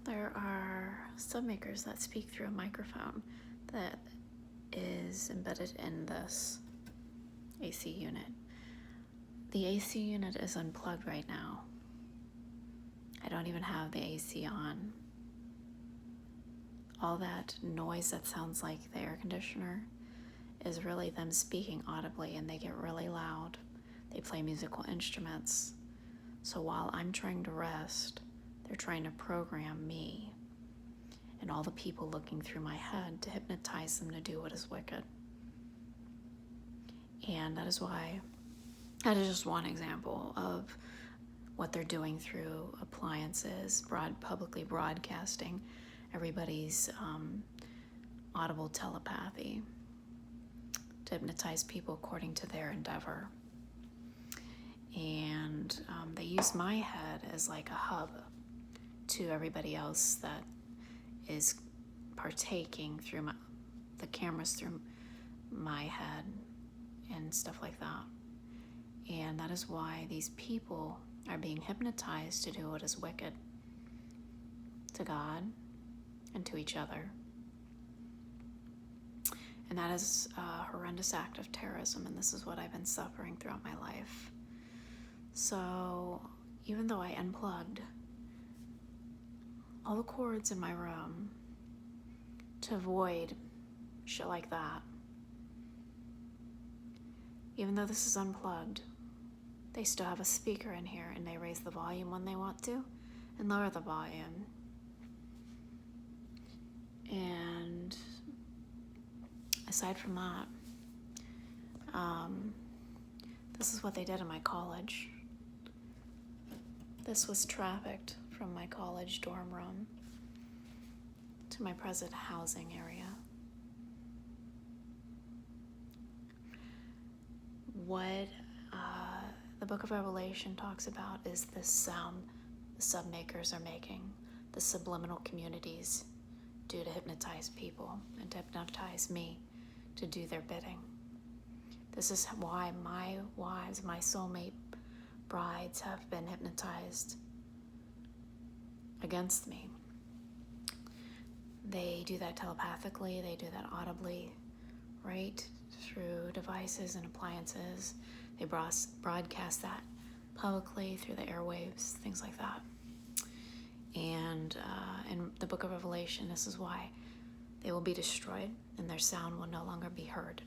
there are sub makers that speak through a microphone that is embedded in this AC unit. The AC unit is unplugged right now. I don't even have the AC on. All that noise that sounds like the air conditioner is really them speaking audibly, and they get really loud. They play musical instruments. So while I'm trying to rest, they're trying to program me and all the people looking through my head to hypnotize them to do what is wicked. And that is just one example of what they're doing through appliances, publicly broadcasting everybody's audible telepathy to hypnotize people according to their endeavor. And they use my head as like a hub to everybody else that is partaking through the cameras through my head and stuff like that. And that is why these people are being hypnotized to do what is wicked to God and to each other. And that is a horrendous act of terrorism, and this is what I've been suffering throughout my life. So even though I unplugged all the cords in my room to avoid shit like that, even though this is unplugged, they still have a speaker in here, and they raise the volume when they want to and lower the volume. And aside from that, this is what they did in my college. This was trafficked from my college dorm room to my present housing area. What the Book of Revelation talks about is this sound the sub makers are making, the subliminal communities do to hypnotize people and to hypnotize me to do their bidding. This is why my wives, my soulmate brides, have been hypnotized against me. They do that telepathically, they do that audibly, right through devices and appliances. They broadcast that publicly through the airwaves, things like that. And in the Book of Revelation, this is why they will be destroyed and their sound will no longer be heard.